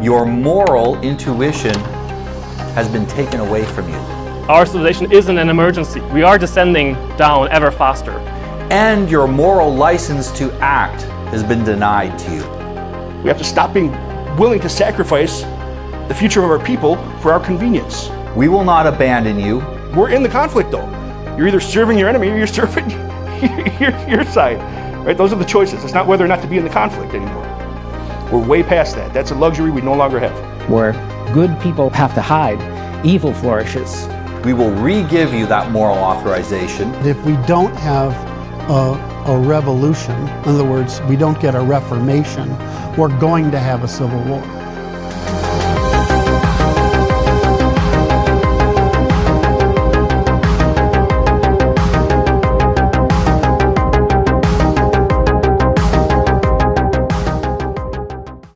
Your moral intuition has been taken away from you. Our civilization isn't an emergency. We are descending down ever faster. And your moral license to act has been denied to you. We have to stop being willing to sacrifice the future of our people for our convenience. We will not abandon you. We're in the conflict though. You're either serving your enemy or you're serving your side. Right? Those are the choices. It's not whether or not to be in the conflict anymore. We're way past that. That's a luxury we no longer have. Where good people have to hide, evil flourishes. We will re-give you that moral authorization. If we don't have a revolution, in other words, we don't get a reformation, we're going to have a civil war.